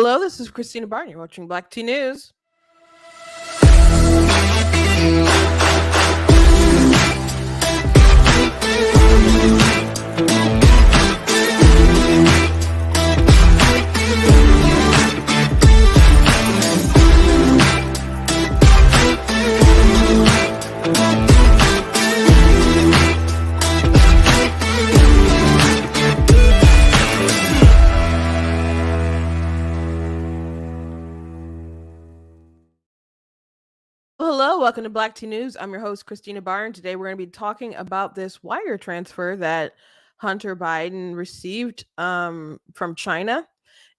Hello, this is Christina Barton. You're watching Black Tea News. Hello, welcome to Black Tea News. I'm your host, Christina Barton. Today we're going to be talking about this wire transfer that Hunter Biden received from China.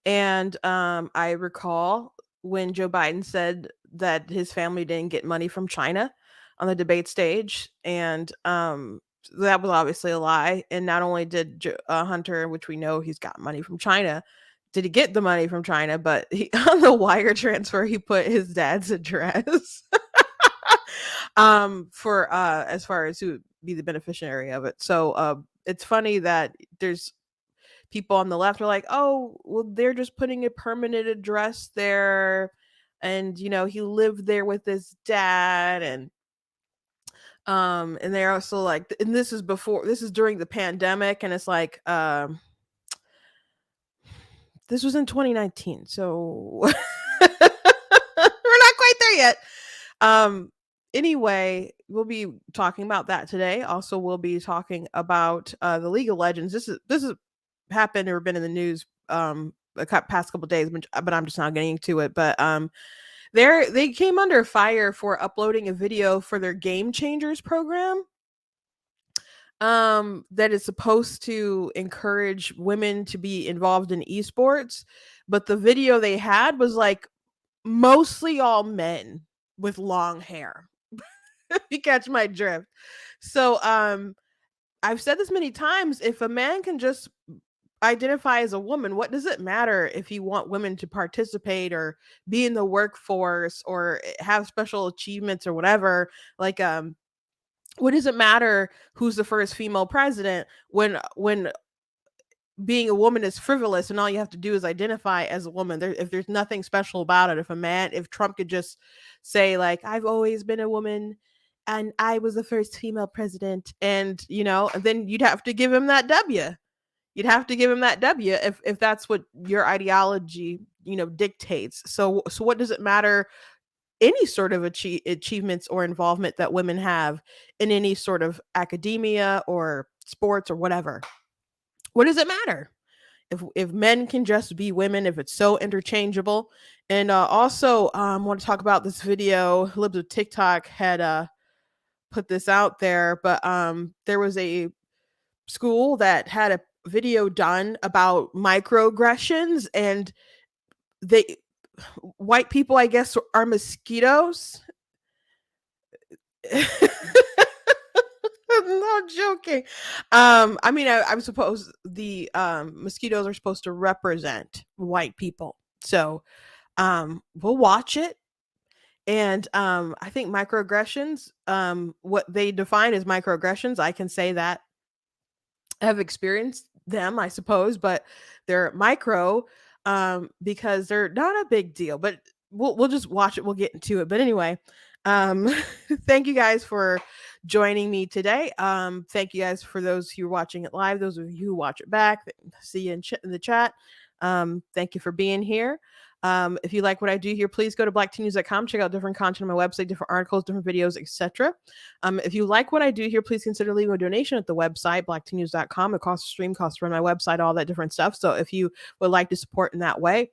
And I recall when Joe Biden said that his family didn't get money from China on the debate stage. And that was obviously a lie. And not only did Hunter, which we know he's got money from China, did he get the money from China, but on the wire transfer, he put his dad's address. For as far as who would be the beneficiary of it. So it's funny that there's people on the left are like, oh, well, they're just putting a permanent address there, and he lived there with his dad, and they're also like, and this is during the pandemic, and it's like this was in 2019, so we're not quite there yet. Anyway, we'll be talking about that today. Also, we'll be talking about the League of Legends. This has happened or been in the news the past couple days, but I'm just not getting to it. But they came under fire for uploading a video for their Game Changers program that is supposed to encourage women to be involved in esports. But the video they had was like mostly all men with long hair. You catch my drift. So I've said this many times, if a man can just identify as a woman, what does it matter if you want women to participate or be in the workforce or have special achievements or whatever? Like what does it matter who's the first female president when being a woman is frivolous and all you have to do is identify as a woman? If there's nothing special about it, if Trump could just say like, I've always been a woman and I was the first female president, and then you'd have to give him that W. You'd have to give him that W if that's what your ideology dictates. So what does it matter any sort of achievements or involvement that women have in any sort of academia or sports or whatever? What does it matter if men can just be women, if it's so interchangeable? And also want to talk about this video. Libs of TikTok had put this out there, but there was a school that had a video done about microaggressions, and white people, I guess, are mosquitoes. No joking. I mean, I suppose the mosquitoes are supposed to represent white people, so we'll watch it. And I think microaggressions, what they define as microaggressions, I can say that I have experienced them, I suppose, but they're micro because they're not a big deal. But we'll just watch it. We'll get into it. But anyway, thank you guys for joining me today. Thank you guys for those who are watching it live, those of you who watch it back. See you in the chat. Thank you for being here. If you like what I do here, please go to blacktnews.com. Check out different content on my website, different articles, different videos, etc. If you like what I do here, please consider leaving a donation at the website, blacktnews.com. It costs to stream, costs to run my website, all that different stuff. So if you would like to support in that way,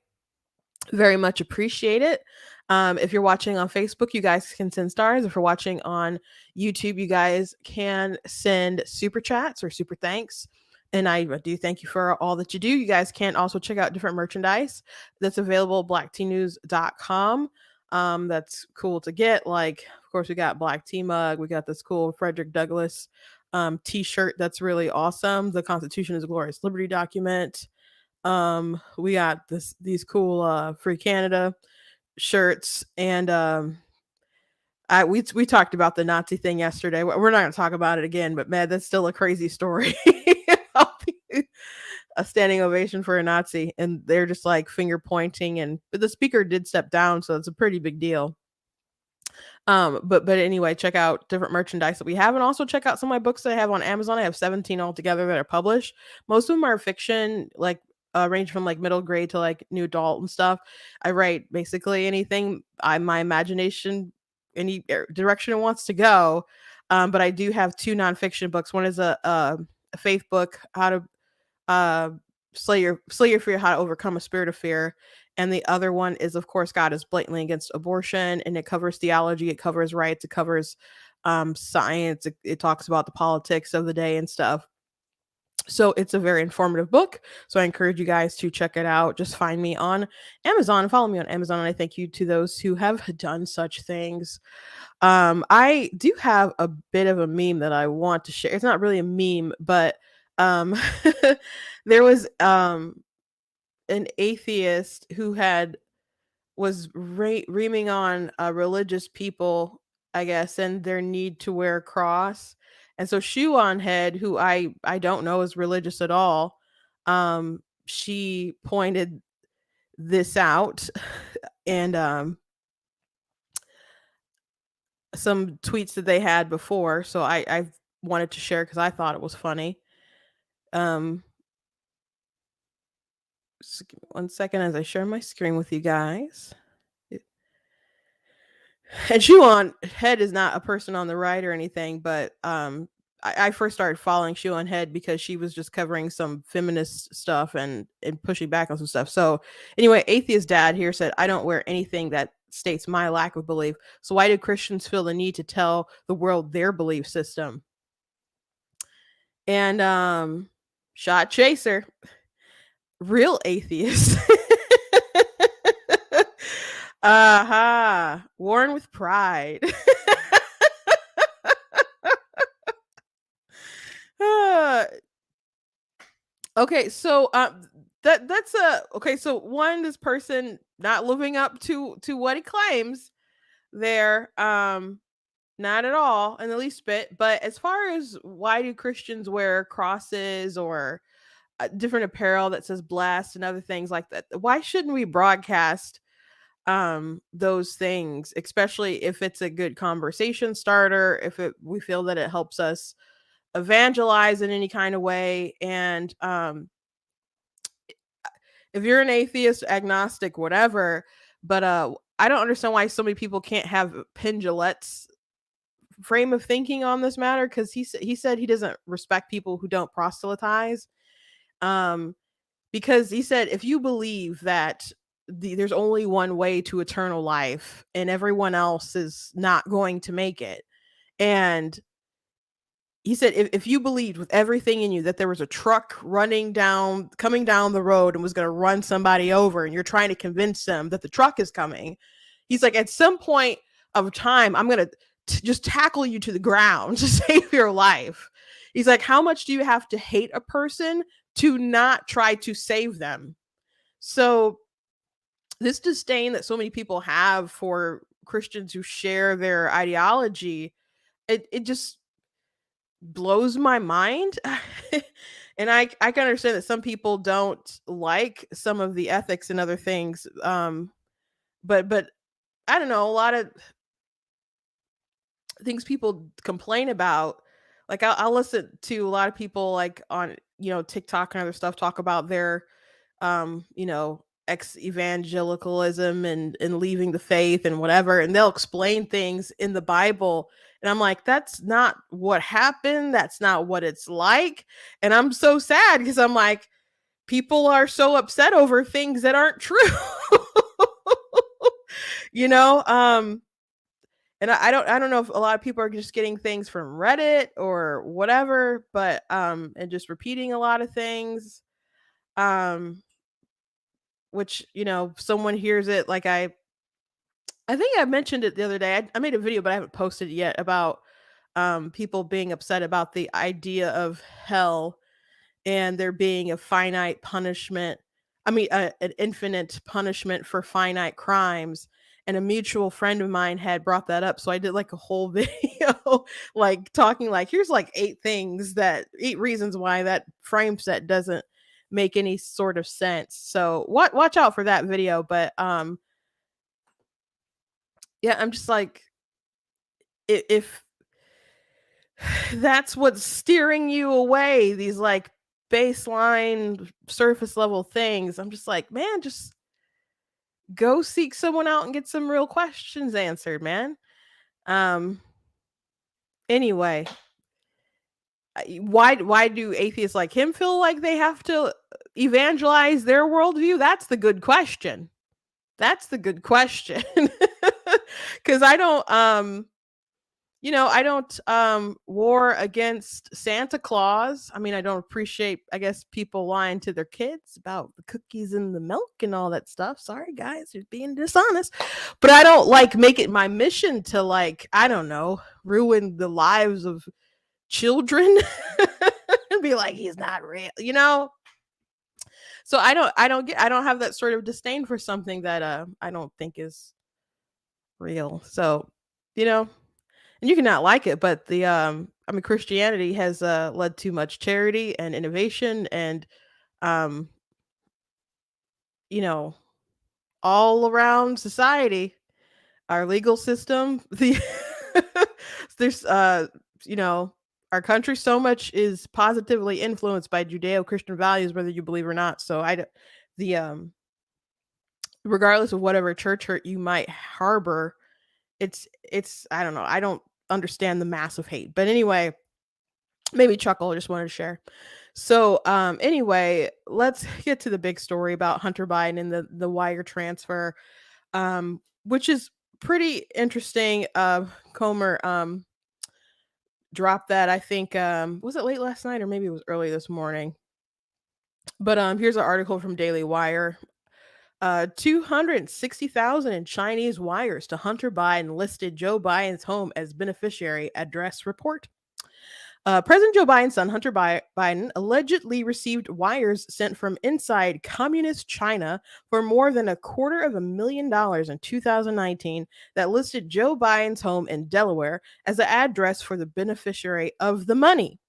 very much appreciate it. If you're watching on Facebook, you guys can send stars. If you're watching on YouTube, you guys can send super chats or super thanks. And I do thank you for all that you do. You guys can also check out different merchandise that's available at blacktnews.com. That's cool to get. Like, of course, we got Black Tea Mug. We got this cool Frederick Douglass t-shirt that's really awesome. The Constitution is a Glorious Liberty document. We got these cool Free Canada shirts, and we talked about the Nazi thing yesterday. We're not going to talk about it again, but man, that's still a crazy story. a standing ovation for a Nazi, and they're just like finger pointing, and but the speaker did step down, so it's a pretty big deal. But anyway, check out different merchandise that we have, and also check out some of my books that I have on Amazon. I have 17 altogether that are published. Most of them are fiction, like range from like middle grade to like new adult and stuff. I write basically anything my imagination, any direction it wants to go. But I do have two nonfiction books. One is a faith book, how to uh slay your fear, how to overcome a spirit of fear, and the other one is, of course, God is blatantly against abortion, and it covers theology, it covers rights, it covers science, it talks about the politics of the day and stuff. So it's a very informative book, so I encourage you guys to check it out. Just find me on Amazon, follow me on Amazon, and I thank you to those who have done such things. I do have a bit of a meme that I want to share. It's not really a meme, but um there was an atheist who had was reaming on religious people, I guess, and their need to wear a cross. And so Shoe on Head, who I don't know is religious at all, she pointed this out, and some tweets that they had before. So I wanted to share because I thought it was funny. Um, give me 1 second as I share my screen with you guys. And Shoe on Head is not a person on the right or anything, but I first started following Shoe on Head because she was just covering some feminist stuff and pushing back on some stuff. So anyway, atheist dad here said, I don't wear anything that states my lack of belief. So why do Christians feel the need to tell the world their belief system? And Shot Chaser, real atheist. Aha, worn with pride. Uh, okay, so that's a okay. So one, this person not living up to what he claims there. Not at all in the least bit. But as far as why do Christians wear crosses or different apparel that says blessed and other things like that, why shouldn't we broadcast those things, especially if it's a good conversation starter, if we feel that it helps us evangelize in any kind of way? And if you're an atheist, agnostic, whatever, but I don't understand why so many people can't have Penn Jillette's frame of thinking on this matter, because he said he doesn't respect people who don't proselytize. Um, because he said if you believe that there's only one way to eternal life and everyone else is not going to make it, and he said if you believed with everything in you that there was a truck coming down the road and was going to run somebody over, and you're trying to convince them that the truck is coming, he's like, at some point of time, I'm going to just tackle you to the ground to save your life. He's like, how much do you have to hate a person to not try to save them? So this disdain that so many people have for Christians who share their ideology, it just blows my mind. And I can understand that some people don't like some of the ethics and other things. But I don't know, a lot of things people complain about. Like I'll listen to a lot of people like on TikTok and other stuff talk about their ex evangelicalism and leaving the faith and whatever, and they'll explain things in the Bible, and I'm like, that's not what happened, that's not what it's like. And I'm so sad because I'm like, people are so upset over things that aren't true. you know and I don't know if a lot of people are just getting things from Reddit or whatever, but and just repeating a lot of things, um which someone hears it, like I think I mentioned it the other day. I made a video, but I haven't posted it yet, about people being upset about the idea of hell and there being a finite punishment. I mean, an infinite punishment for finite crimes. And a mutual friend of mine had brought that up, so I did like a whole video, like talking like, here's like 8 reasons why that frame set doesn't make any sort of sense. So watch out for that video. But yeah, I'm just like, if that's what's steering you away, these like baseline surface level things, I'm just like, man, just go seek someone out and get some real questions answered, man. Um anyway, why do atheists like him feel like they have to evangelize their worldview? That's the good question. That's the good question. Because I don't I don't war against Santa Claus. I mean, I don't appreciate, I guess, people lying to their kids about the cookies and the milk and all that stuff. Sorry guys, you're being dishonest. But I don't like make it my mission to, like, I don't know, ruin the lives of children and be like, he's not real. So I don't have that sort of disdain for something that I don't think is real. So, you know, and you can not like it, but the I mean, Christianity has led to much charity and innovation and um you know, all around society, our legal system, the there's you know, our country so much is positively influenced by Judeo-Christian values, whether you believe or not. So the regardless of whatever church hurt you might harbor, it's I don't know, I don't understand the massive hate. But anyway, made me chuckle. I just wanted to share. So anyway, let's get to the big story about Hunter Biden and the wire transfer, which is pretty interesting. Comer dropped that, I think, was it late last night or maybe it was early this morning. But here's an article from Daily Wire. 260,000 in Chinese wires to Hunter Biden listed Joe Biden's home as beneficiary, address report. President Joe Biden's son, Hunter Biden, allegedly received wires sent from inside communist China for more than $250,000 in 2019 that listed Joe Biden's home in Delaware as the address for the beneficiary of the money.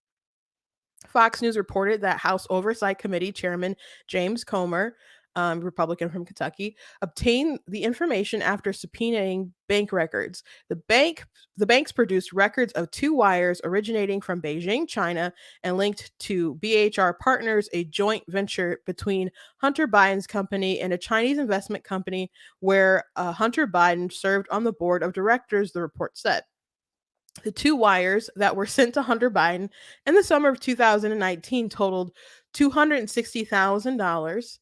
Fox News reported that House Oversight Committee Chairman James Comer, Republican from Kentucky, obtained the information after subpoenaing bank records. The banks produced records of two wires originating from Beijing, China, and linked to BHR Partners, a joint venture between Hunter Biden's company and a Chinese investment company where Hunter Biden served on the board of directors, the report said. The two wires that were sent to Hunter Biden in the summer of 2019 totaled $260,000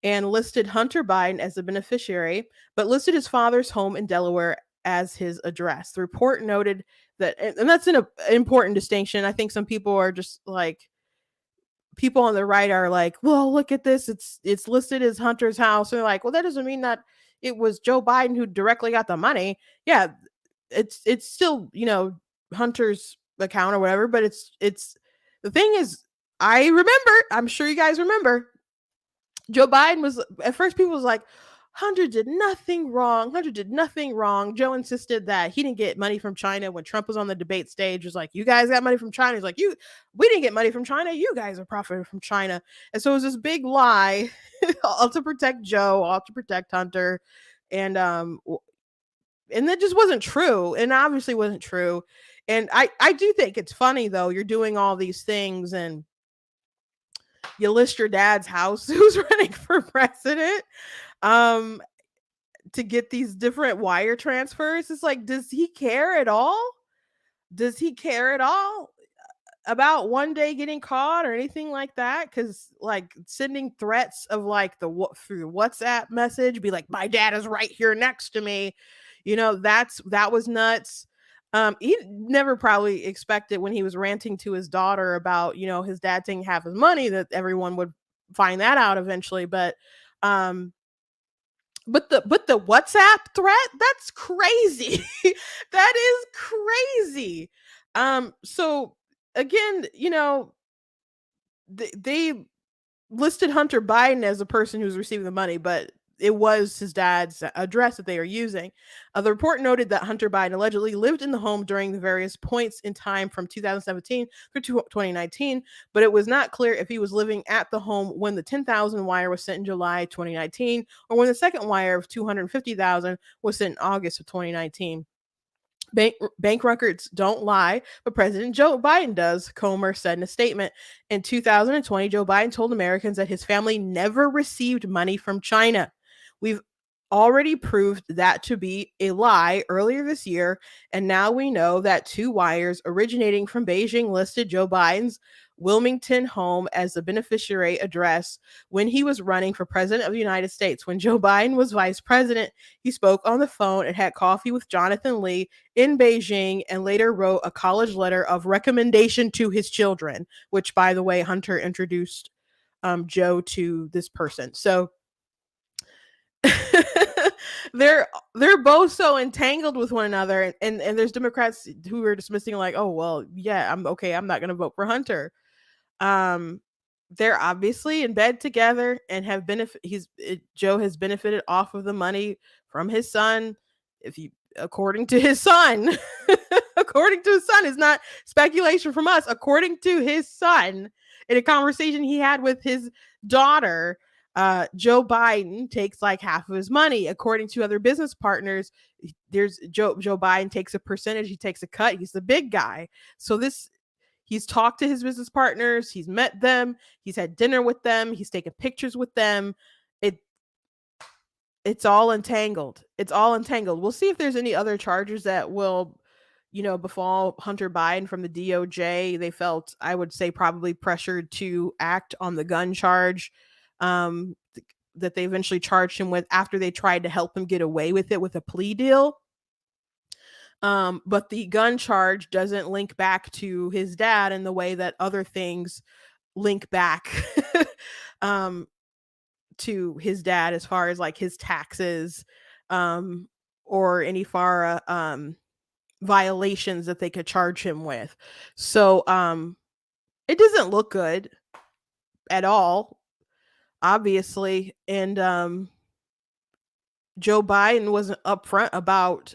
and listed Hunter Biden as the beneficiary, but listed his father's home in Delaware as his address. The report noted that, and that's an important distinction. I think some people are just like, people on the right are like, well, look at this. It's listed as Hunter's house. And they're like, well, that doesn't mean that it was Joe Biden who directly got the money. Yeah, it's still, Hunter's account or whatever, but it's the thing is, I remember, I'm sure you guys remember, Joe Biden was, at first people was like, Hunter did nothing wrong. Hunter did nothing wrong. Joe insisted that he didn't get money from China when Trump was on the debate stage. Was like, you guys got money from China. He's like, we didn't get money from China. You guys are profiting from China. And so it was this big lie, all to protect Joe, all to protect Hunter. And that just wasn't true. And obviously wasn't true. And I do think it's funny though. You're doing all these things and you list your dad's house who's running for president to get these different wire transfers. It's like, does he care at all? Does he care at all about one day getting caught or anything like that? Because like sending threats of like through WhatsApp message, be like, my dad is right here next to me. That was nuts. He never probably expected when he was ranting to his daughter about, his dad taking half his money, that everyone would find that out eventually. But the WhatsApp threat, that's crazy. That is crazy. So again, they listed Hunter Biden as a person who's receiving the money, but it was his dad's address that they were using. The report noted that Hunter Biden allegedly lived in the home during the various points in time from 2017 through 2019, but it was not clear if he was living at the home when the 10,000 wire was sent in July 2019 or when the second wire of 250,000 was sent in August of 2019. Bank records don't lie, but President Joe Biden does, Comer said in a statement. In 2020, Joe Biden told Americans that his family never received money from China. We've already proved that to be a lie earlier this year, and now we know that two wires originating from Beijing listed Joe Biden's Wilmington home as the beneficiary address when he was running for president of the United States. When Joe Biden was vice president, he spoke on the phone and had coffee with Jonathan Lee in Beijing and later wrote a college letter of recommendation to his children, which, by the way, Hunter introduced Joe to this person. So they're both so entangled with one another, and there's Democrats who are dismissing like, oh well, yeah, I'm okay, I'm not going to vote for Hunter. um they're obviously in bed together and have Joe has benefited off of the money from his son. If you According to his son, according to his son, is not speculation from us, according to his son, in a conversation he had with his daughter, Joe Biden takes like half of his money. According to other business partners, there's Joe Biden takes a percentage, he takes a cut, he's the big guy. So this He's talked to his business partners, he's met them, he's had dinner with them, he's taken pictures with them. It it's all entangled. It's all entangled. We'll see if there's any other charges that will, befall Hunter Biden from the DOJ. They felt, I would say, probably pressured to act on the gun charge that they eventually charged him with after they tried to help him get away with it with a plea deal. But the gun charge doesn't link back to his dad in the way that other things link back um, to his dad, as far as like his taxes, um, or any FARA violations that they could charge him with. So it doesn't look good at all, obviously. And Joe Biden wasn't upfront about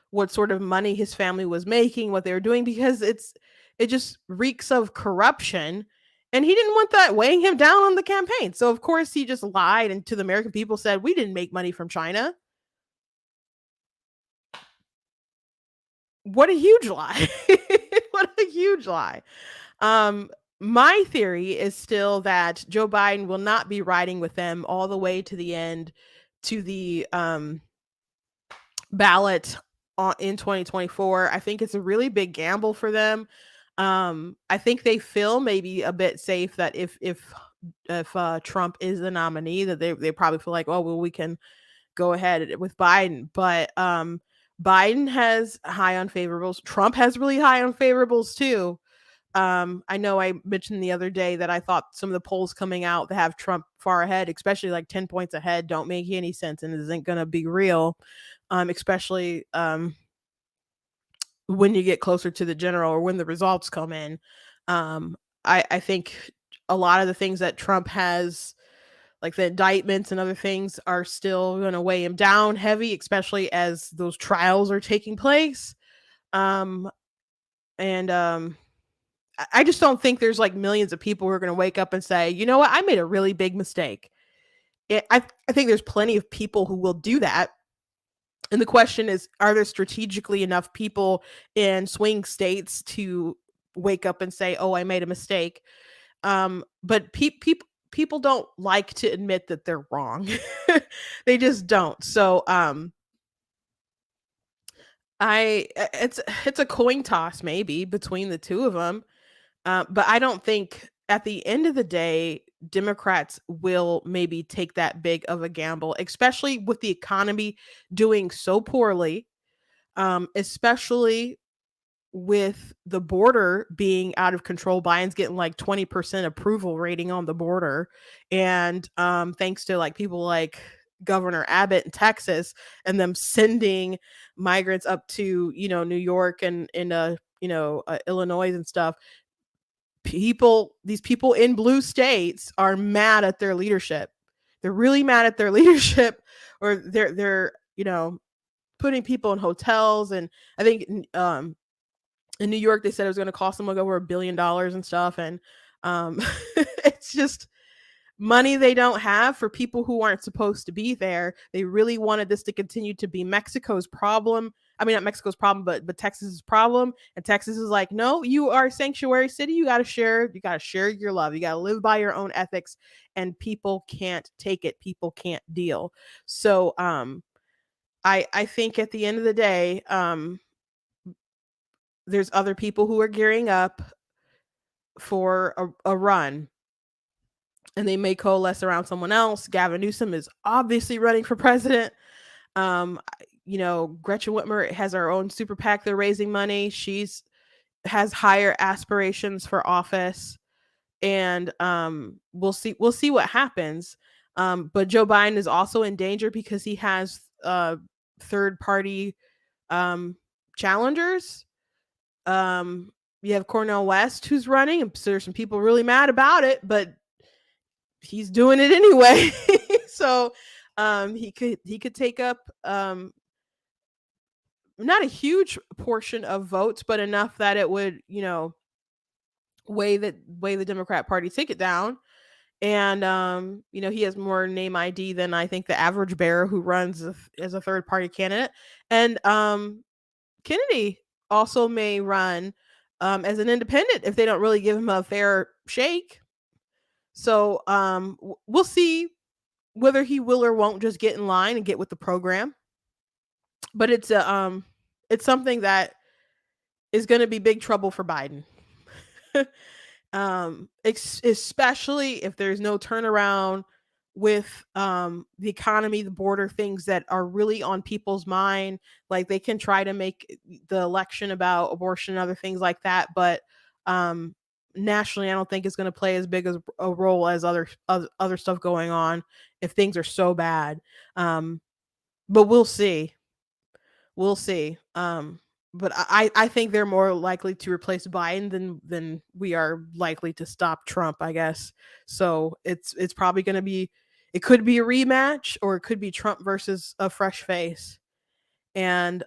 what sort of money his family was making, what they were doing, because it just reeks of corruption. And he didn't want that weighing him down on the campaign. So of course he just lied and to the American people said, we didn't make money from China. What a huge lie. What a huge lie. My theory is still that Joe Biden will not be riding with them all the way to the end, to the ballot in 2024. I think it's a really big gamble for them. I think they feel maybe a bit safe that if Trump is the nominee, that they probably feel like, oh well, we can go ahead with Biden. But Biden has high unfavorables. Trump has really high unfavorables too. I know I mentioned the other day that I thought some of the polls coming out that have Trump far ahead, especially like 10 points ahead, don't make any sense and isn't going to be real. Especially when you get closer to the general or when the results come in. I think a lot of the things that Trump has, like the indictments and other things, are still going to weigh him down heavy, especially as those trials are taking place. And I just don't think there's like millions of people who are going to wake up and say, you know what, I made a really big mistake. I think there's plenty of people who will do that. And the question is, are there strategically enough people in swing states to wake up and say, oh, I made a mistake? But people don't like to admit that they're wrong. They just don't. So it's a coin toss maybe between the two of them. But I don't think at the end of the day, Democrats will maybe take that big of a gamble, especially with the economy doing so poorly, especially with the border being out of control. Biden's getting like 20% approval rating on the border. And thanks to like people like Governor Abbott in Texas and them sending migrants up to, New York and Illinois and stuff. These people in blue states are mad at their leadership. They're really mad at their leadership or they're putting people in hotels. And I think in New York they said it was going to cost them like over $1 billion and stuff. And it's just money they don't have for people who aren't supposed to be there. They really wanted this to continue to be Mexico's problem. I mean, not Mexico's problem, but Texas's problem. And Texas is like, no, you are a sanctuary city. You got to share your love. You got to live by your own ethics, and people can't take it. People can't deal. So, I think at the end of the day, there's other people who are gearing up for a run, and they may coalesce around someone else. Gavin Newsom is obviously running for president. Um, Gretchen Whitmer has her own super PAC. They're raising money. She's has higher aspirations for office, and we'll see what happens. But Joe Biden is also in danger because he has third party challengers. You have Cornel West who's running, and so there's some people really mad about it, but he's doing it anyway. So he could take up not a huge portion of votes, but enough that it would, weigh the Democrat Party ticket down. And he has more name ID than I think the average bear who runs as a third party candidate. And Kennedy also may run as an independent if they don't really give him a fair shake. So we'll see whether he will or won't just get in line and get with the program. But it's something that is going to be big trouble for Biden. Especially if there's no turnaround with the economy, the border, things that are really on people's mind. Like, they can try to make the election about abortion and other things like that, but nationally, I don't think it's going to play as big as a role as other stuff going on if things are so bad. But we'll see. But I think they're more likely to replace Biden than we are likely to stop Trump, I guess. So it's probably going to be, it could be a rematch, or it could be Trump versus a fresh face. And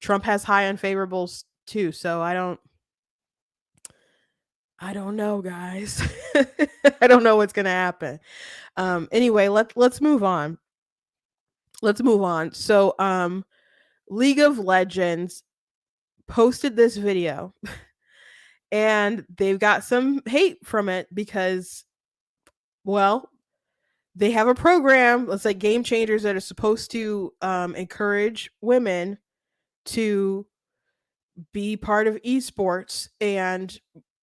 Trump has high unfavorables too, so I don't know, guys. I don't know what's going to happen. Anyway, let's move on. So League of Legends posted this video and they've got some hate from it because, well, they have a program, let's say Game Changers, that are supposed to encourage women to be part of esports, and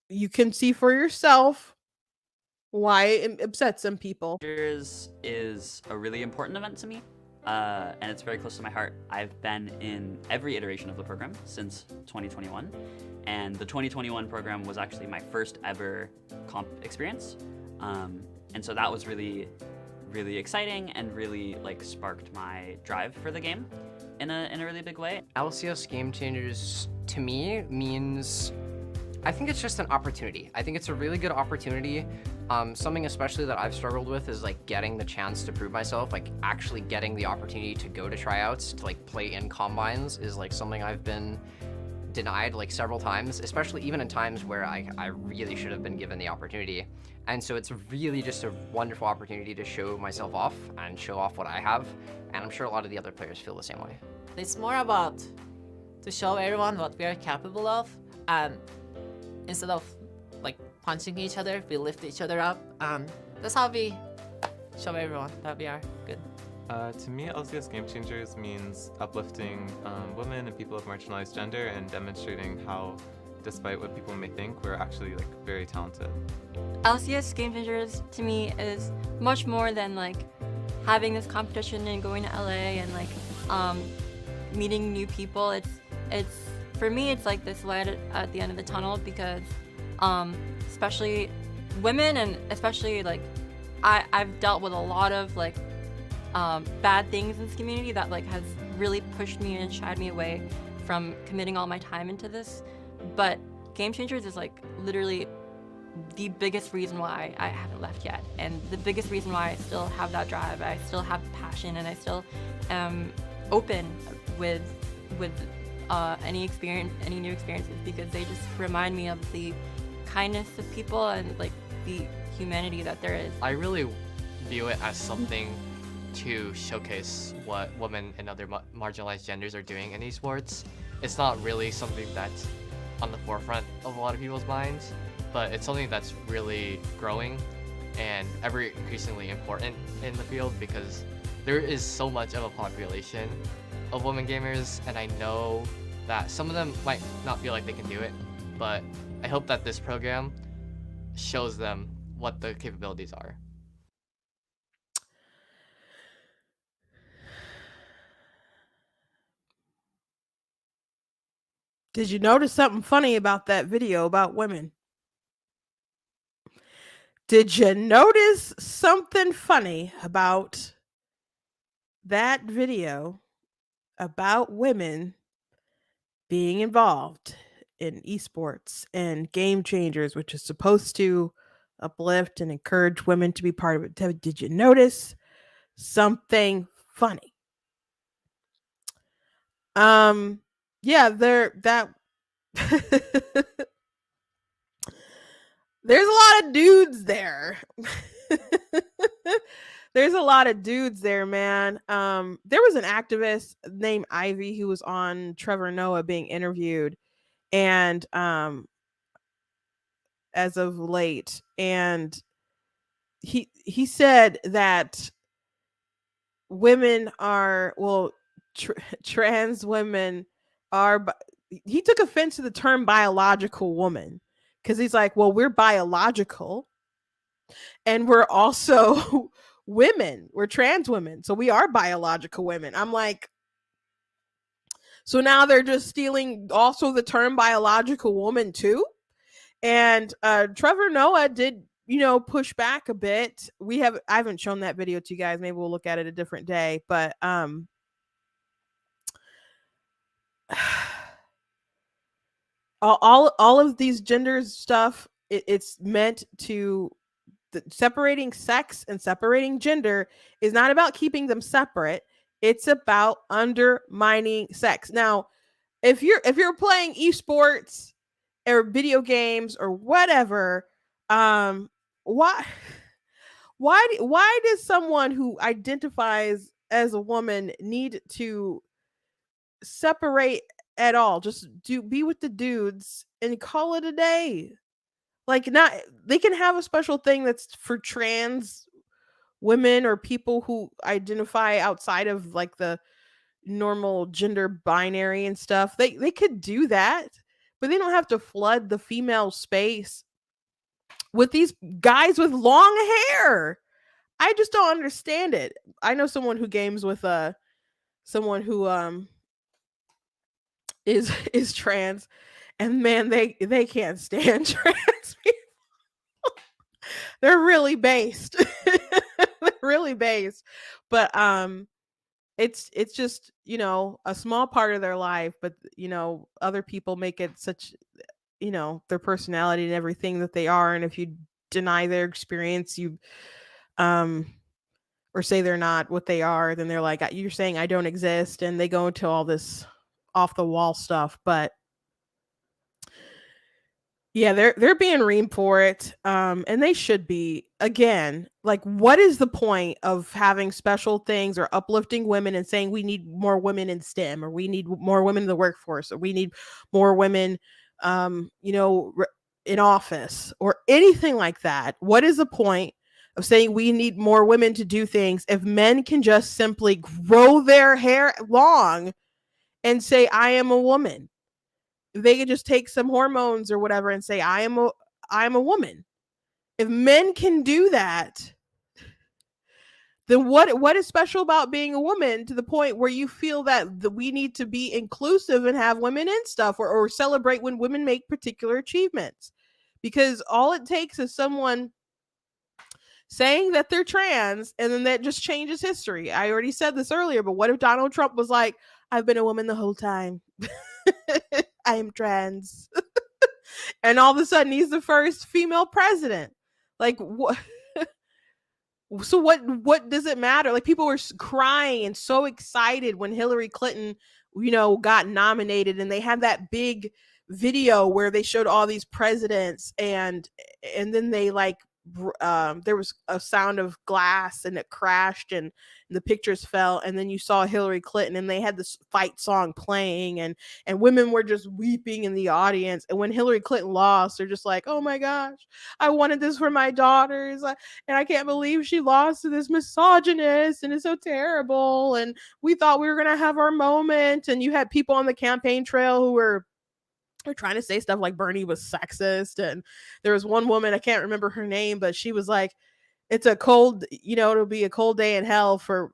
you can see for yourself why it upsets some people. Is a really important event to me. And it's very close to my heart. I've been in every iteration of the program since 2021, and the 2021 program was actually my first ever comp experience, and so that was really, really exciting and really sparked my drive for the game in a really big way. LCS Game Changers to me means, I think it's just an opportunity. I think it's a really good opportunity. Something especially that I've struggled with is getting the chance to prove myself, actually getting the opportunity to go to tryouts, to play in combines is something I've been denied several times, especially even in times where I really should have been given the opportunity. And so it's really just a wonderful opportunity to show myself off and show off what I have. And I'm sure a lot of the other players feel the same way. It's more about to show everyone what we are capable of, and instead of punching each other, we lift each other up. That's how we show everyone that we are good. To me, LCS Game Changers means uplifting women and people of marginalized gender and demonstrating how, despite what people may think, we're actually very talented. LCS Game Changers to me is much more than having this competition and going to LA and meeting new people. It's for me, it's this light at the end of the tunnel, because especially women, and especially I've dealt with a lot of bad things in this community that has really pushed me and shied me away from committing all my time into this. But Game Changers is literally the biggest reason why I haven't left yet, and the biggest reason why I still have that drive, I still have passion, and I still am open with any new experiences, because they just remind me of the kindness of people and like the humanity that there is. I really view it as something to showcase what women and other marginalized genders are doing in esports. It's not really something that's on the forefront of a lot of people's minds, but it's something that's really growing and ever increasingly important in the field, because there is so much of a population of women gamers, and I know that some of them might not feel like they can do it, but I hope that this program shows them what the capabilities are. Did you notice something funny about that video about women? Did you notice something funny about that video about women being involved in esports and Game Changers, which is supposed to uplift and encourage women to be part of it? Did you notice something funny? Yeah, there's a lot of dudes there. There's a lot of dudes there, man. There was an activist named Ivy who was on Trevor Noah being interviewed, and as of late, and he said that women are, well, trans women are. He took offense to the term biological woman, because he's like, well, we're biological, and we're also women. We're trans women, so we are biological women. I'm like, so now they're just stealing also the term biological woman too. And Trevor Noah did, push back a bit. I haven't shown that video to you guys. Maybe we'll look at it a different day. But all of these gender stuff, it's meant to, separating sex and separating gender is not about keeping them separate. It's about undermining sex. Now, if you're playing esports or video games or whatever, why does someone who identifies as a woman need to separate at all? Just be with the dudes and call it a day. Like, not, they can have a special thing that's for trans women or people who identify outside of like the normal gender binary and stuff. They could do that, but they don't have to flood the female space with these guys with long hair. I just don't understand it. I know someone who games with someone who is trans, and man, they can't stand trans people. They're really based. They're really based. But it's just, a small part of their life, but other people make it such, their personality and everything that they are. And if you deny their experience, you or say they're not what they are, then they're like, you're saying I don't exist, and they go into all this off the wall stuff. But yeah, they're being reamed for it, and they should be. Again, like, what is the point of having special things or uplifting women and saying we need more women in STEM, or we need more women in the workforce, or we need more women, in office, or anything like that? What is the point of saying we need more women to do things if men can just simply grow their hair long and say I am a woman? They could just take some hormones or whatever and say I am a woman. If men can do that, then what is special about being a woman to the point where you feel that we need to be inclusive and have women in stuff, or celebrate when women make particular achievements? Because all it takes is someone saying that they're trans, and then that just changes history. I already said this earlier, but what if Donald Trump was like, I've been a woman the whole time? I am trans. And all of a sudden he's the first female president. Like what? So what does it matter? Like people were crying and so excited when Hillary Clinton, got nominated, and they had that big video where they showed all these presidents, and then they there was a sound of glass and it crashed and the pictures fell, and then you saw Hillary Clinton and they had this fight song playing, and women were just weeping in the audience. And when Hillary Clinton lost, they're just like, oh my gosh, I wanted this for my daughters, and I can't believe she lost to this misogynist, and it's so terrible, and we thought we were gonna have our moment. And you had people on the campaign trail who were trying to say stuff like Bernie was sexist. And there was one woman, I can't remember her name, but she was like, it's a cold, it'll be a cold day in hell for,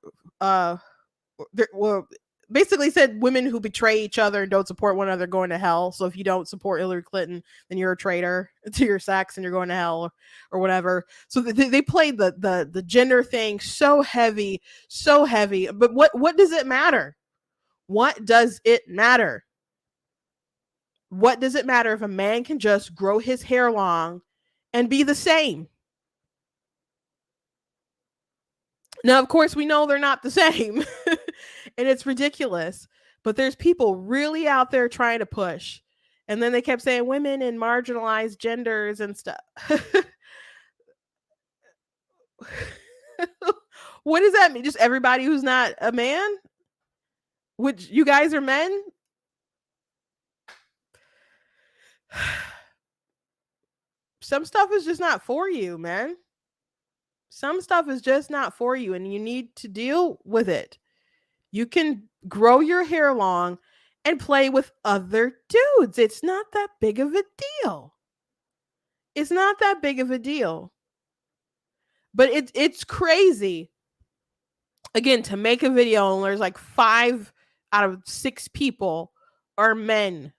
basically said women who betray each other and don't support one another going to hell. So if you don't support Hillary Clinton, then you're a traitor to your sex and you're going to hell or whatever. So they played the gender thing so heavy. But what does it matter? What does it matter? What does it matter if a man can just grow his hair long and be the same? Now, of course, we know they're not the same and it's ridiculous, but there's people really out there trying to push. And then they kept saying women and marginalized genders and stuff. What does that mean? Just everybody who's not a man? Which you guys are men? Some stuff is just not for you, man. Some stuff is just not for you, and you need to deal with it. You can grow your hair long and play with other dudes. It's not that big of a deal. It's not that big of a deal. But it's crazy. Again, to make a video and there's like 5 out of 6 people are men,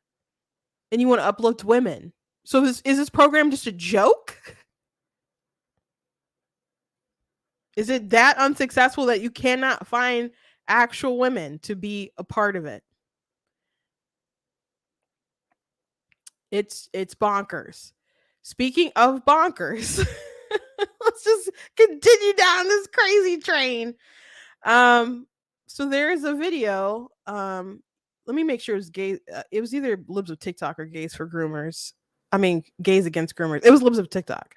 and you want to uplift women. So is this program just a joke? Is it that unsuccessful that you cannot find actual women to be a part of it? It's bonkers. Speaking of bonkers, let's just continue down this crazy train. So there's a video. Let me make sure it's gay. It was either Libs of TikTok or Gays for Groomers. I mean, Gays Against Groomers. It was Libs of TikTok.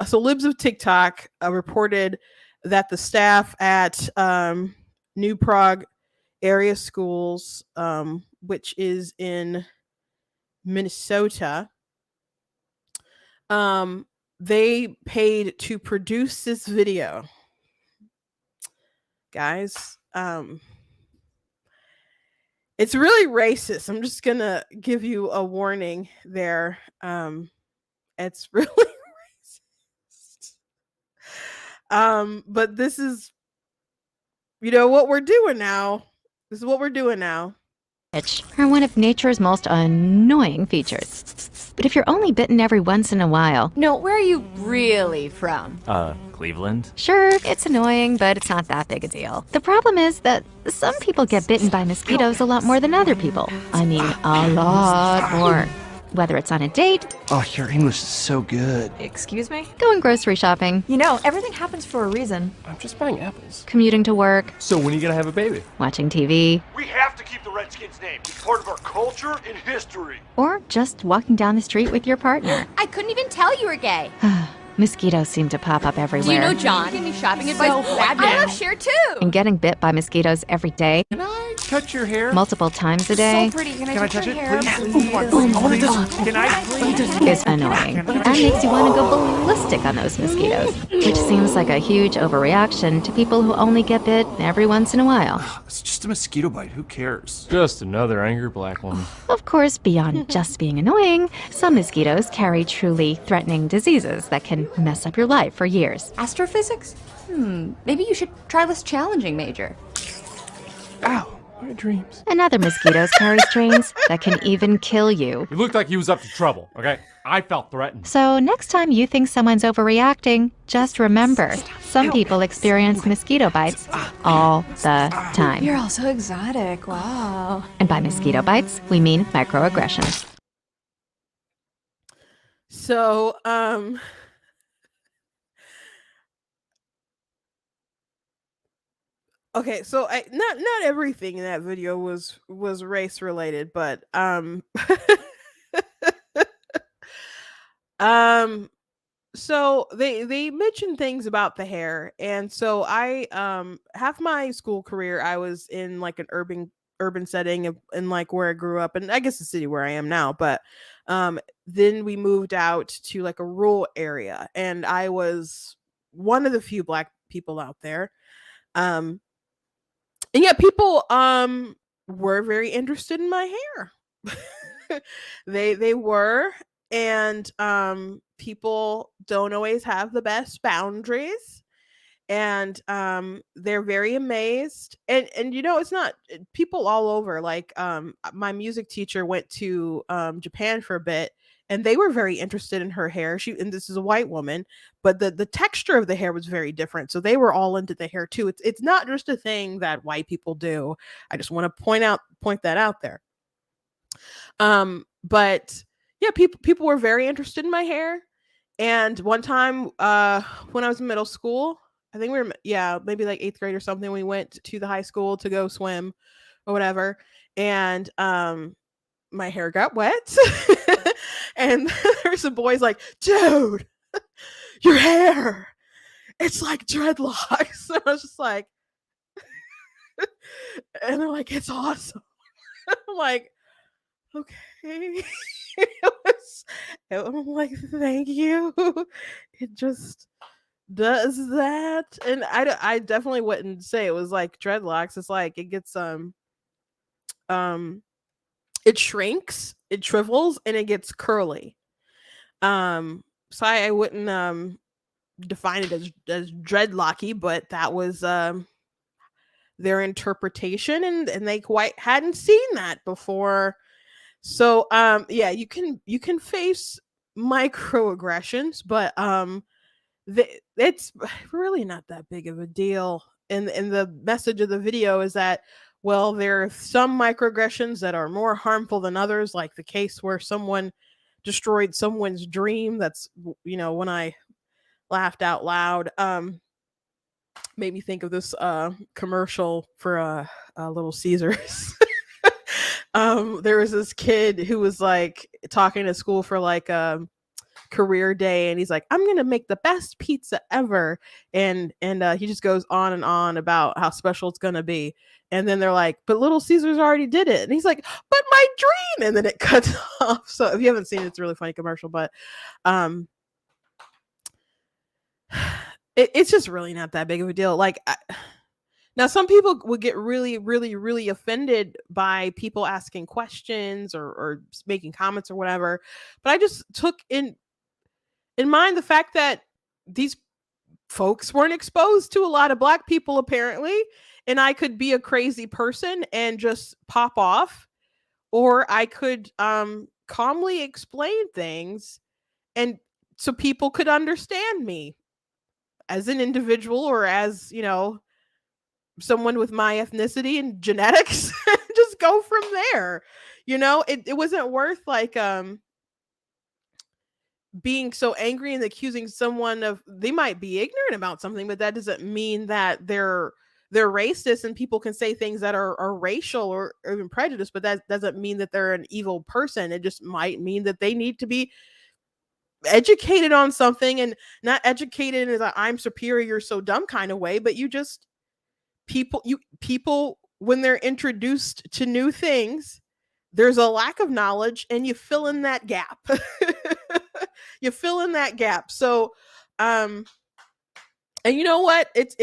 So Libs of TikTok reported that the staff at New Prague Area Schools, which is in Minnesota, they paid to produce this video. Guys, it's really racist. I'm just gonna give you a warning there. It's really racist. But this is, what we're doing now. This is what we're doing now. Are one of nature's most annoying features. But if you're only bitten every once in a while... No, where are you really from? Cleveland? Sure, it's annoying, but it's not that big a deal. The problem is that some people get bitten by mosquitoes a lot more than other people. I mean, a lot more. Whether it's on a date... Oh, your English is so good. Excuse me? Going grocery shopping. Everything happens for a reason. I'm just buying apples. Commuting to work. So when are you gonna have a baby? Watching TV. We have to keep the Redskins name. It's part of our culture and history. Or just walking down the street with your partner. I couldn't even tell you were gay. Mosquitoes seem to pop up everywhere. Do you know John? Give me shopping advice. I love Cher too. And getting bit by mosquitoes every day. Can I touch your hair? Multiple times a day. So pretty. Can I touch it, hair? please? Can I please? Is annoying. And makes you want to go ballistic on those mosquitoes. Which seems like a huge overreaction to people who only get bit every once in a while. It's just a mosquito bite. Who cares? Just another angry black one. Of course, beyond just being annoying, some mosquitoes carry truly threatening diseases that can mess up your life for years. Astrophysics? Maybe you should try this challenging major. Ow, my dreams. And other mosquitoes carry strains that can even kill you. He looked like he was up to trouble, okay? I felt threatened. So next time you think someone's overreacting, just remember, some people experience mosquito bites all the time. You're all so exotic. Wow. And by mosquito bites, we mean microaggressions. So, okay, so I not everything in that video was race related, but um so they mentioned things about the hair, and so I half my school career I was in like an urban setting in like where I grew up, and I guess the city where I am now, but um then we moved out to like a rural area, and I was one of the few black people out there. Um and yet people were very interested in my hair. They were, and people don't always have the best boundaries, and they're very amazed, and it's not people all over, like my music teacher went to Japan for a bit, and they were very interested in her hair. And this is a white woman, but the texture of the hair was very different, so they were all into the hair too. It's not just a thing that white people do. I just want to point that out there. But yeah, people were very interested in my hair. And one time, when I was in middle school, I think we were, yeah, maybe like 8th grade or something, we went to the high school to go swim or whatever. And my hair got wet. And there's some boys like, dude, your hair, it's like dreadlocks. And I was just like, and they're like, it's awesome. I'm like, okay. I'm like, thank you. It just does that, and I definitely wouldn't say it was like dreadlocks. It's like it gets um it shrinks, it shrivels, and it gets curly. So I wouldn't define it as dreadlocky, but that was their interpretation, and they quite hadn't seen that before. So yeah, you can face microaggressions, but it's really not that big of a deal. And the message of the video is that, well, there are some microaggressions that are more harmful than others, like the case where someone destroyed someone's dream. That's, when I laughed out loud, made me think of this commercial for Little Caesars. There was this kid who was like talking to school for like career day, and he's like, I'm gonna make the best pizza ever, and he just goes on and on about how special it's gonna be. And then they're like, but Little Caesars already did it, and he's like, but my dream, and then it cuts off. So if you haven't seen it, it's a really funny commercial, but um it's just really not that big of a deal. Like, now some people would get really, really, really offended by people asking questions or making comments or whatever, but I just took in mind the fact that these folks weren't exposed to a lot of black people apparently, and I could be a crazy person and just pop off, or I could calmly explain things, and so people could understand me as an individual, or as, someone with my ethnicity and genetics. Just go from there. It wasn't worth like being so angry and accusing someone of, they might be ignorant about something, but that doesn't mean that they're racist, and people can say things that are racial or even prejudiced, but that doesn't mean that they're an evil person. It just might mean that they need to be educated on something, and not educated as a I'm superior so dumb kind of way, but people when they're introduced to new things, there's a lack of knowledge, and you fill in that gap. You fill in that gap. So and you know what, it's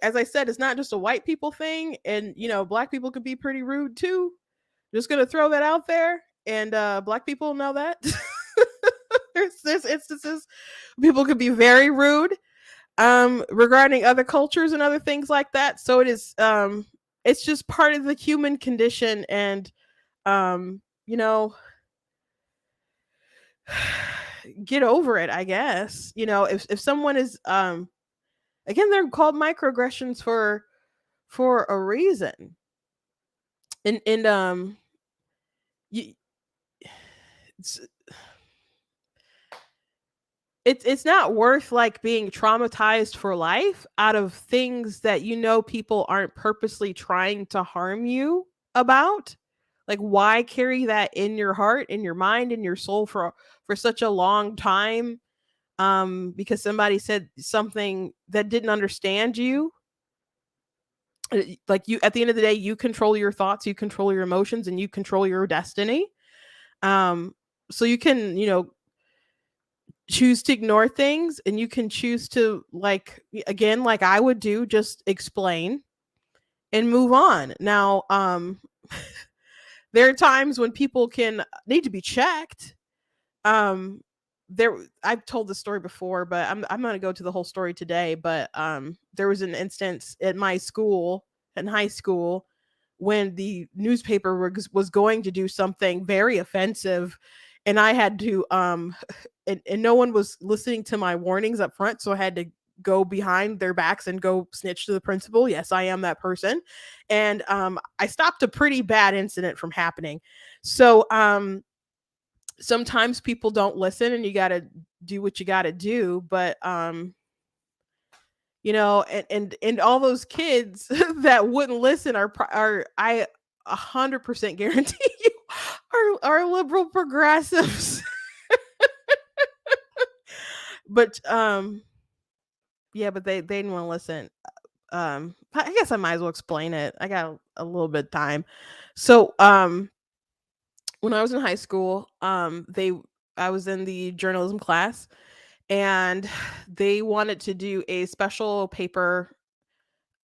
as I said, it's not just a white people thing, and black people could be pretty rude too. Just gonna throw that out there, and black people know that. There's instances people could be very rude regarding other cultures and other things like that. So it is it's just part of the human condition, and you know get over it, I guess. If someone is again, they're called microaggressions for a reason. And you, it's not worth like being traumatized for life out of things that people aren't purposely trying to harm you about. Like, why carry that in your heart, in your mind, in your soul for such a long time? Because somebody said something that didn't understand you. Like, you, at the end of the day, you control your thoughts, you control your emotions, and you control your destiny. Um, so you can, choose to ignore things, and you can choose to, like, again, like I would do, just explain and move on. Now, there are times when people can need to be checked. um there, I've told the story before, but I'm going to go to the whole story today. But there was an instance at my school, in high school, when the newspaper was going to do something very offensive, and I had to and no one was listening to my warnings up front, so I had to go behind their backs and go snitch to the principal. Yes, I am that person. And I stopped a pretty bad incident from happening. So sometimes people don't listen, and you got to do what you got to do. But and all those kids that wouldn't listen are, I 100% guarantee you, are liberal progressives. But yeah, but they didn't want to listen. I guess I might as well explain it. I got a little bit of time. So when I was in high school, I was in the journalism class, and they wanted to do a special paper.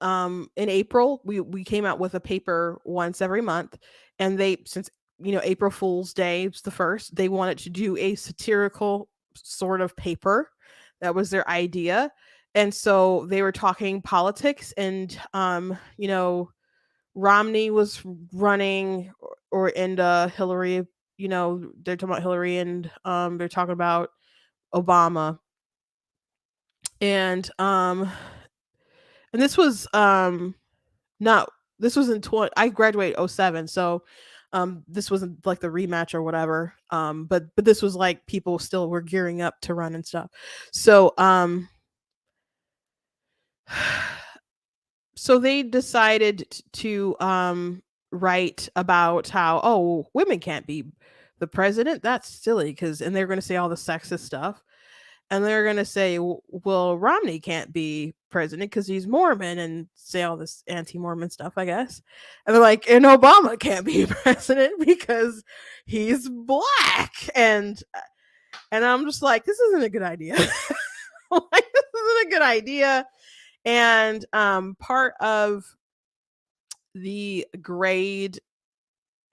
In April, we came out with a paper once every month, and they, since April Fool's Day was the first, they wanted to do a satirical sort of paper. That was their idea. And so they were talking politics, and Romney was running, and Hillary, they're talking about Hillary, and they're talking about Obama. And this was not this was in 20, I graduated 07, so this wasn't like the rematch or whatever. But this was like people still were gearing up to run and stuff. So so they decided to write about how, oh, women can't be the president. That's silly, because, and they're going to say all the sexist stuff. And they're going to say, well, Romney can't be president because he's Mormon, and say all this anti-Mormon stuff, I guess. And they're like, and Obama can't be president because he's black. And I'm just like, this isn't a good idea. Like, this isn't a good idea. And part of the grade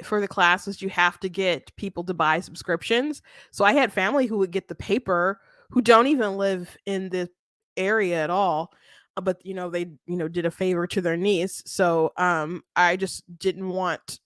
for the class is you have to get people to buy subscriptions. So I had family who would get the paper who don't even live in the area at all. But they did a favor to their niece. So I just didn't want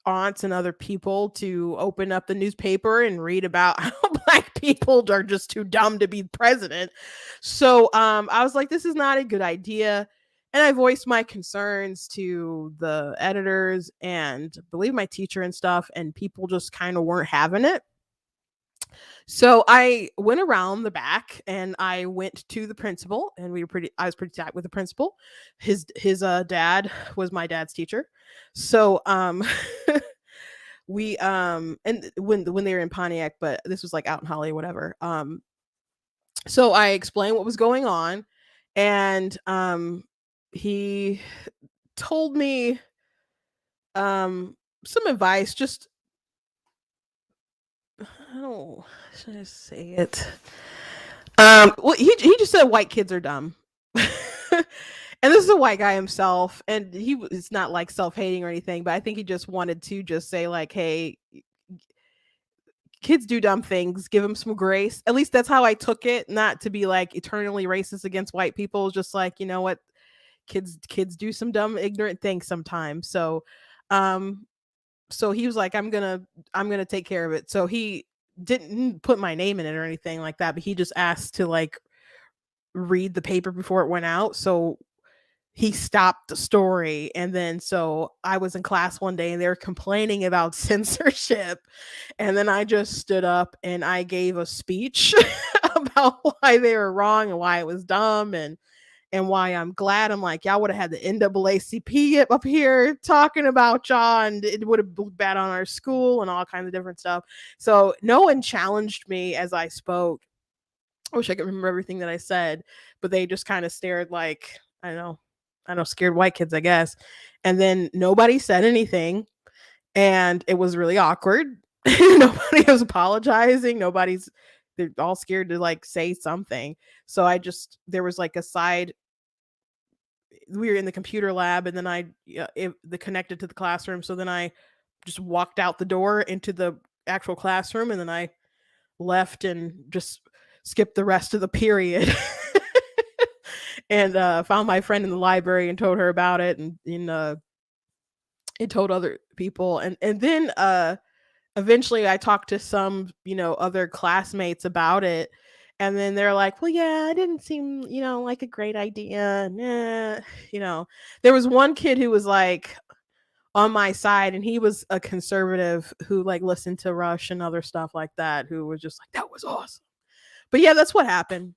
aunts and other people to open up the newspaper and read about how black people are just too dumb to be president. So I was like, this is not a good idea. And I voiced my concerns to the editors and I believe my teacher and stuff, and people just kind of weren't having it. So I went around the back and I went to the principal, and I was pretty tight with the principal. His dad was my dad's teacher. So we and when they were in Pontiac, but this was like out in Holly or whatever. So I explained what was going on, and he told me some advice. Just, oh, should I say it? Well, he just said white kids are dumb. And this is a white guy himself, and it's not like self-hating or anything, but I think he just wanted to just say, like, hey, kids do dumb things, give them some grace. At least that's how I took it, not to be like eternally racist against white people. Just like, you know what, kids do some dumb, ignorant things sometimes. So so he was like, I'm gonna take care of it. So he didn't put my name in it or anything like that, but he just asked to like read the paper before it went out. So he stopped the story, and then so I was in class one day and they were complaining about censorship, and then I just stood up and I gave a speech about why they were wrong and why it was dumb and why I'm glad. I'm like, y'all would have had the NAACP up here talking about y'all, and it would have looked bad on our school and all kinds of different stuff. So no one challenged me as I spoke. I wish I could remember everything that I said, but they just kind of stared like, I know, scared white kids, I guess. And then nobody said anything, and it was really awkward. Nobody was apologizing. They're all scared to like say something. So there was like a side, we were in the computer lab, and then the connected to the classroom. So then I just walked out the door into the actual classroom, and then I left and just skipped the rest of the period. And found my friend in the library and told her about it, and it told other people, and then eventually I talked to some other classmates about it, and then they're like, well, yeah, it didn't seem like a great idea. Nah. There was one kid who was like on my side, and he was a conservative who like listened to Rush and other stuff like that, who was just like, that was awesome. But yeah, that's what happened.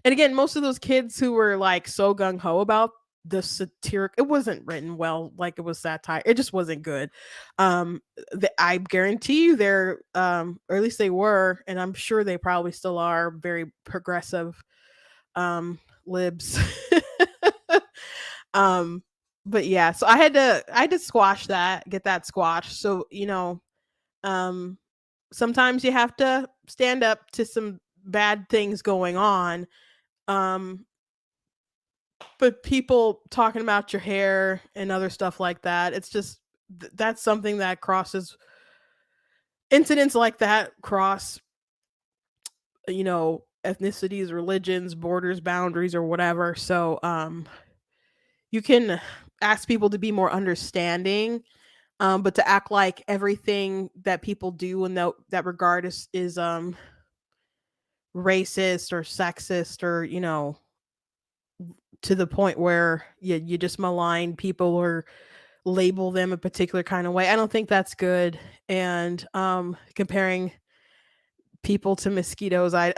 And again, most of those kids who were like so gung-ho about the satiric, it wasn't written well, like it was satire, it just wasn't good. I guarantee you they're or at least they were, and I'm sure they probably still are, very progressive libs. But yeah, so I had to squash that, get that squashed. So sometimes you have to stand up to some bad things going on. But people talking about your hair and other stuff like that, it's just that's something that crosses, incidents like that cross ethnicities, religions, borders, boundaries, or whatever. So you can ask people to be more understanding, but to act like everything that people do in that regard is racist or sexist, or to the point where you just malign people or label them a particular kind of way. I don't think that's good. And comparing people to mosquitoes, I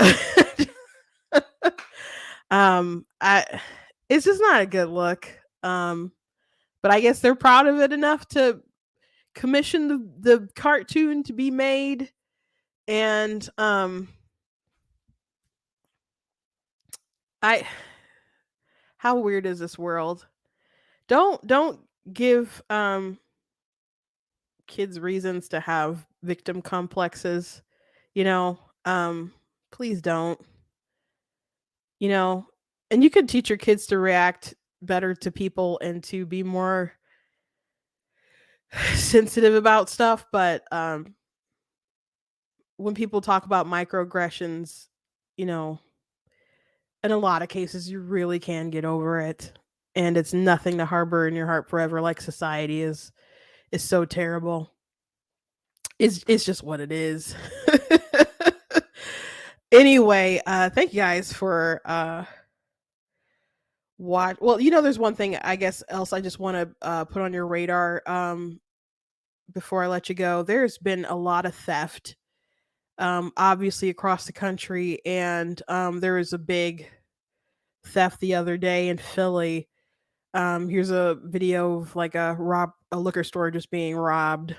it's just not a good look. But I guess they're proud of it enough to commission the cartoon to be made. And I how weird is this world? Don't give kids reasons to have victim complexes, you know. Please don't. You know, and you could teach your kids to react better to people and to be more sensitive about stuff, but when people talk about microaggressions, you know, in a lot of cases you really can get over it, and it's nothing to harbor in your heart forever. Like, society is so terrible. It's just what it is. Anyway, thank you guys for watch. Well, there's one thing I guess else I just want to put on your radar before I let you go. There's been a lot of theft, obviously across the country, and there was a big theft the other day in Philly. Here's a video of like a liquor store just being robbed.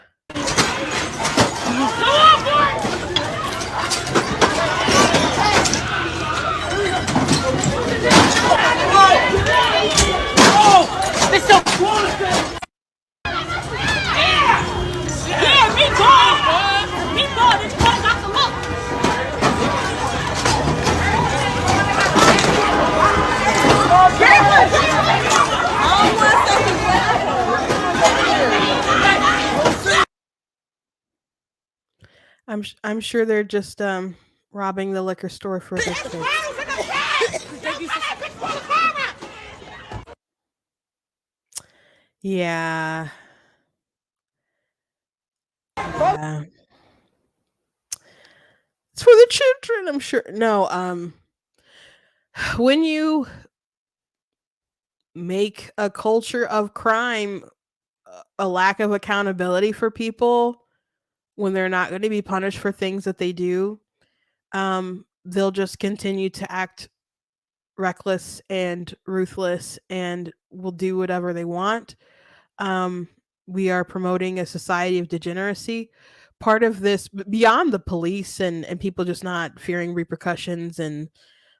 I'm sure they're just robbing the liquor store for their kids. Yeah. Yeah. It's for the children, I'm sure. No, when you make a culture of crime a lack of accountability for people when they're not going to be punished for things that they do, they'll just continue to act reckless and ruthless and will do whatever they want. Um, we are promoting a society of degeneracy. Part of this, beyond the police and people just not fearing repercussions and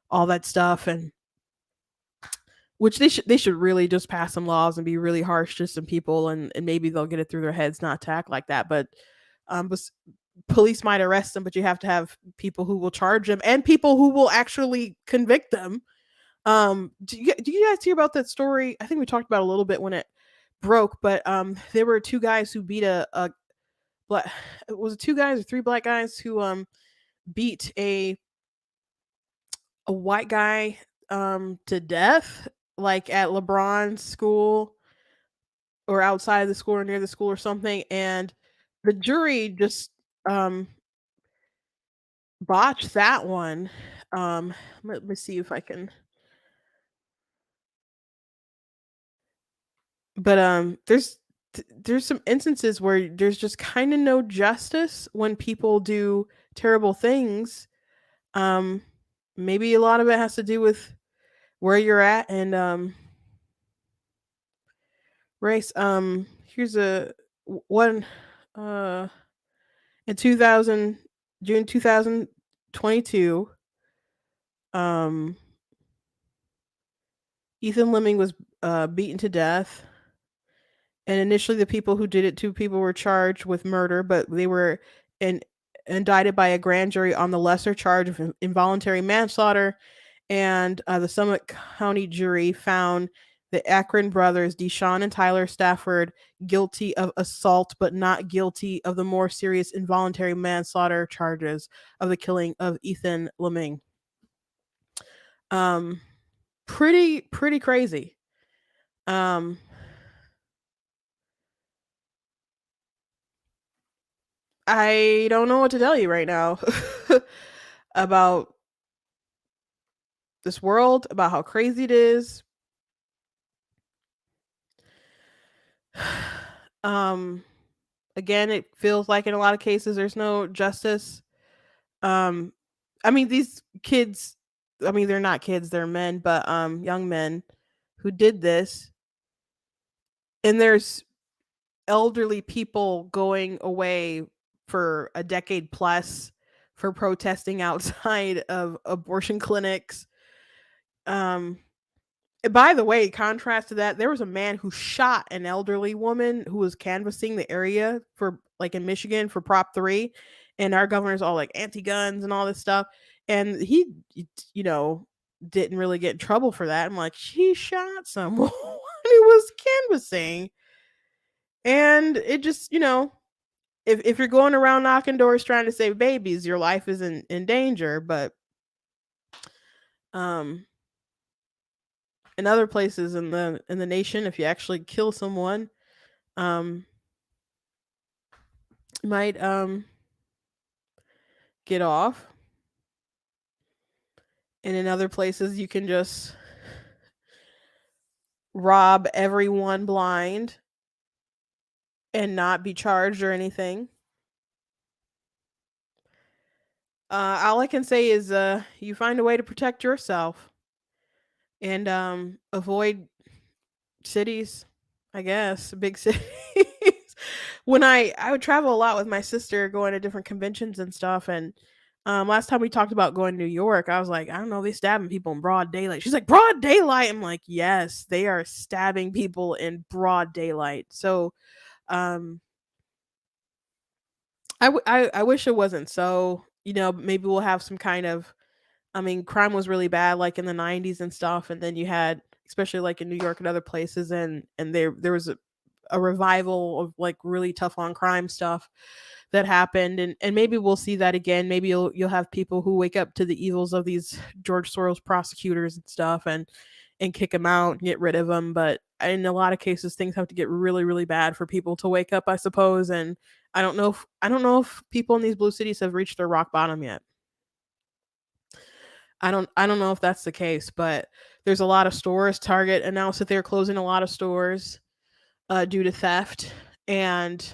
all that stuff, and which they should really just pass some laws and be really harsh to some people, and maybe they'll get it through their heads not to act like that. But police might arrest them, but you have to have people who will charge them and people who will actually convict them. Do you guys hear about that story? I think we talked about it a little bit when it broke, but there were two guys who beat a black. Was it two guys or three black guys who beat a white guy to death, like at LeBron's school or outside of the school or near the school or something, and the jury just um botched that one. Let me see if I can. But there's some instances where there's just kind of no justice when people do terrible things. Um, Maybe a lot of it has to do with where you're at and race. Here's one uh in 2000 June 2022. Um, Ethan Lemming was beaten to death. And initially, the people who did it, two people were charged with murder, but they were in, indicted by a grand jury on the lesser charge of involuntary manslaughter. And the Summit County jury found the Akron brothers, Deshaun and Tyler Stafford, guilty of assault, but not guilty of the more serious involuntary manslaughter charges of the killing of Ethan Lemming. Um, pretty crazy. Um, I don't know what to tell you right now about this world, about how crazy it is. Um, Again, it feels like in a lot of cases there's no justice. Um, I mean, these kids, I mean, they're not kids, they're men, but young men who did this, and there's elderly people going away for a decade plus for protesting outside of abortion clinics. Um, by the way, contrast to that, there was a man who shot an elderly woman who was canvassing the area for like in Michigan for Prop 3, and our governor's all like anti-guns and all this stuff, and you know didn't really get in trouble for that. I'm like, she shot someone he was canvassing, and it just if you're going around knocking doors trying to save babies, your life is in danger. But um in other places in the nation, if you actually kill someone, um you might get off. And in other places you can just rob everyone blind and not be charged or anything. All I can say is you find a way to protect yourself and avoid cities, I guess, big cities. When I would travel a lot with my sister going to different conventions and stuff, and last time we talked about going to New York, I was like, I don't know, they stabbing people in broad daylight. She's like, broad daylight. I'm like, yes, they are stabbing people in broad daylight. So um I wish it wasn't so. Maybe we'll have some kind of. I mean, crime was really bad, like in the '90s and stuff, and then you had, especially like in New York and other places, and there was a revival of like really tough on crime stuff that happened, and maybe we'll see that again. Maybe you'll have people who wake up to the evils of these George Soros prosecutors and stuff, and kick them out and get rid of them. But in a lot of cases, things have to get really, really bad for people to wake up, I suppose. And I don't know if people in these blue cities have reached their rock bottom yet. I don't know if that's the case, but there's a lot of stores. Target announced that they're closing a lot of stores due to theft, and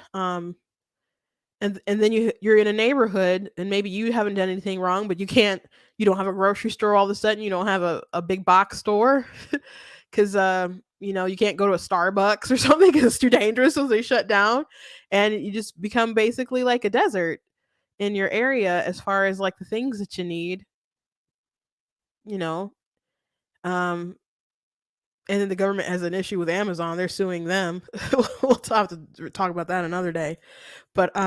and then you're in a neighborhood and maybe you haven't done anything wrong, but you don't have a grocery store all of a sudden, you don't have a big box store because you can't go to a Starbucks or something because it's too dangerous, so they shut down, and you just become basically like a desert in your area as far as like the things that you need, you know. Um, and then the government has an issue with Amazon; they're suing them. We'll have to talk about that another day. But they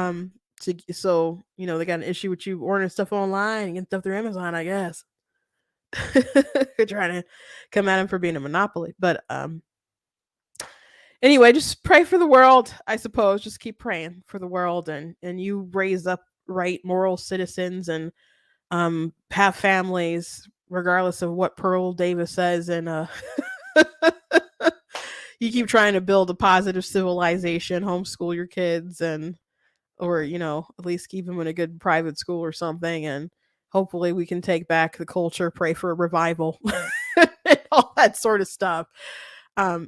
got an issue with you ordering stuff online and getting stuff through Amazon, I guess. They're trying to come at him for being a monopoly. But anyway, just pray for the world, I suppose. Just keep praying for the world, and you raise up right moral citizens, and have families regardless of what Pearl Davis says, and you keep trying to build a positive civilization, homeschool your kids, and or at least keep them in a good private school or something, and hopefully we can take back the culture, pray for a revival, and all that sort of stuff.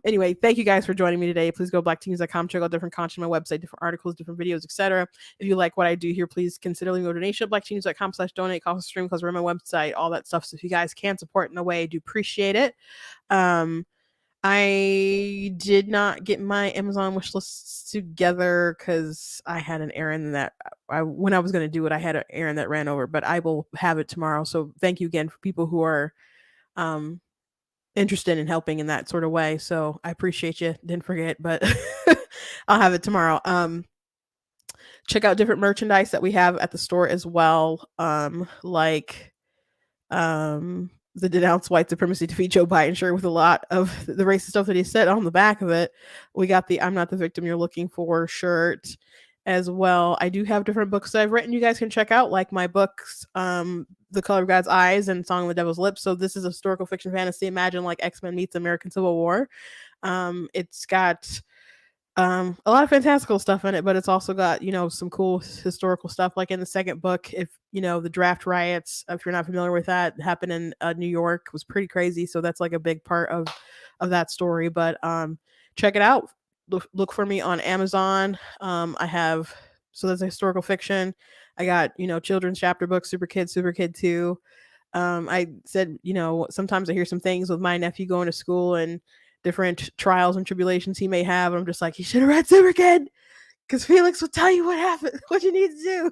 Anyway, thank you guys for joining me today. Please go to blackteens.com, check out different content on my website, different articles, different videos, etc. If you like what I do here, please consider leaving a donation at blackteens.com/donate, cost stream, because we're on my website, all that stuff. So if you guys can support in a way, I do appreciate it. I did not get my Amazon wish lists together because I had an errand that when I was going to do it, I had an errand that ran over, but I will have it tomorrow. So thank you again for people who are interested in helping in that sort of way. So I appreciate you. Didn't forget, but I'll have it tomorrow. Check out different merchandise that we have at the store as well. Like the denounce white supremacy, defeat Joe Biden shirt with a lot of the racist stuff that he said on the back of it. We got the I'm not the victim you're looking for shirt as well. I do have different books that I've written you guys can check out, like my books, The Color of God's Eyes and Song of the Devil's Lips. So this is a historical fiction fantasy. Imagine like X-Men meets American Civil War. It's got a lot of fantastical stuff in it, but it's also got some cool historical stuff, like in the second book. If the draft riots, if you're not familiar with that, happened in New York, was pretty crazy, so that's like a big part of that story. But check it out. Look for me on Amazon. I have, so that's a historical fiction. I got children's chapter books, Super Kid 2. I said sometimes I hear some things with my nephew going to school and different trials and tribulations he may have. I'm just like, you should have read Super Kid, because Felix will tell you what happened, what you need to do.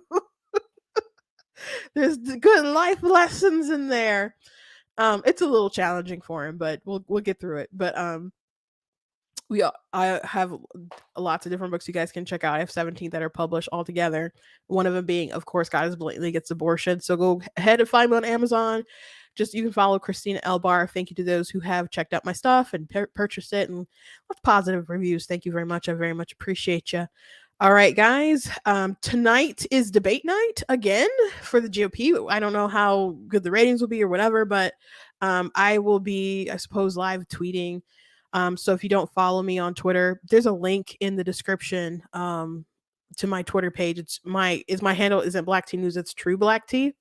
There's good life lessons in there. It's a little challenging for him, but we'll get through it. But I have lots of different books you guys can check out. I have 17 that are published all together. One of them being, of course, God is blatantly gets abortion. So go ahead and find me on Amazon. Just you can follow Christina Elbar. Thank you to those who have checked out my stuff and purchased it, and lots of positive reviews. Thank you very much. I very much appreciate you. All right, guys. Tonight is debate night again for the GOP. I don't know how good the ratings will be or whatever, but I will be, I suppose, live tweeting. So if you don't follow me on Twitter, there's a link in the description to my Twitter page. It's my handle isn't Black Tea News, it's True Black Tea.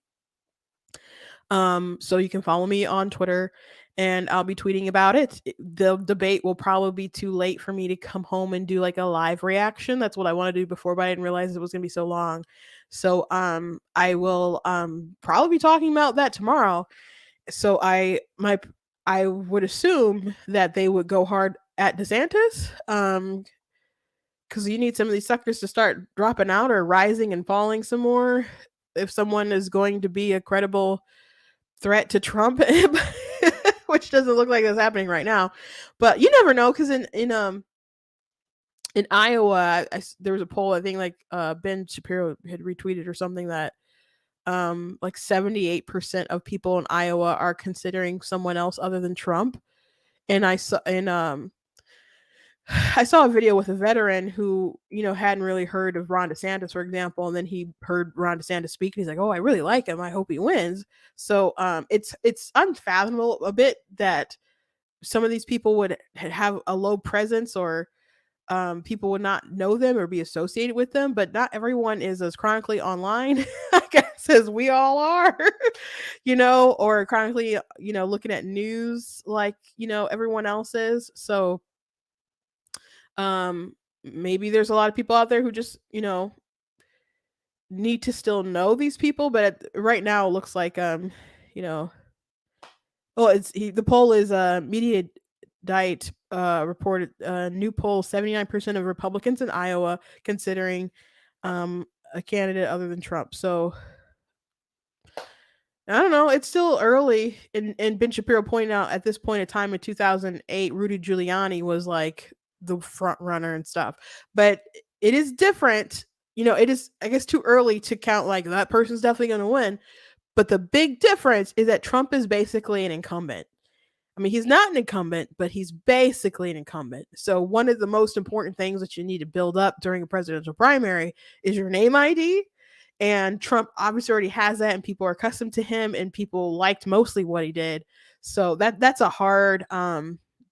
So you can follow me on Twitter and I'll be tweeting about it. The debate will probably be too late for me to come home and do like a live reaction. That's what I want to do before, but I didn't realize it was going to be so long. So I will probably be talking about that tomorrow. So I would assume that they would go hard at DeSantis. Because you need some of these suckers to start dropping out or rising and falling some more if someone is going to be a credible threat to Trump, which doesn't look like it's happening right now. But you never know, because in Iowa, there was a poll, I think like Ben Shapiro had retweeted or something, that like 78% of people in Iowa are considering someone else other than Trump. And I saw a video with a veteran who, hadn't really heard of Ron DeSantis, for example, and then he heard Ron DeSantis speak, and he's like, "Oh, I really like him. I hope he wins." So it's unfathomable a bit that some of these people would have a low presence, or people would not know them or be associated with them. But not everyone is as chronically online, I guess, as we all are, or chronically, looking at news like, everyone else is. So maybe there's a lot of people out there who just need to still know these people, but right now it looks like you know, well, the poll is Media Diet reported new poll 79% of Republicans in Iowa considering a candidate other than Trump. So I don't know. It's still early, and Ben Shapiro pointed out at this point in time in 2008, Rudy Giuliani was like the front runner and stuff. But it is different. It is, I guess, too early to count like that person's definitely going to win. But the big difference is that Trump is basically an incumbent. I mean, he's not an incumbent, but he's basically an incumbent. So one of the most important things that you need to build up during a presidential primary is your name ID. And Trump obviously already has that, and people are accustomed to him, and people liked mostly what he did. So that's a hard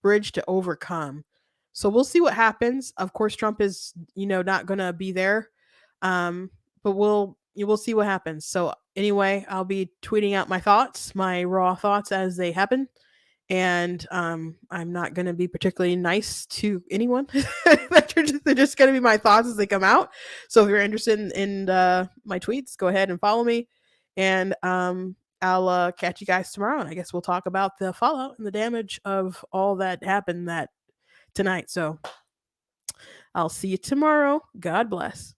bridge to overcome. So we'll see what happens. Of course, Trump is not going to be there, but we'll see what happens. So anyway, I'll be tweeting out my thoughts, my raw thoughts as they happen. And I'm not going to be particularly nice to anyone. They're just going to be my thoughts as they come out. So if you're interested in my tweets, go ahead and follow me. And I'll catch you guys tomorrow. And I guess we'll talk about the fallout and the damage of all that happened tonight. So I'll see you tomorrow. God bless.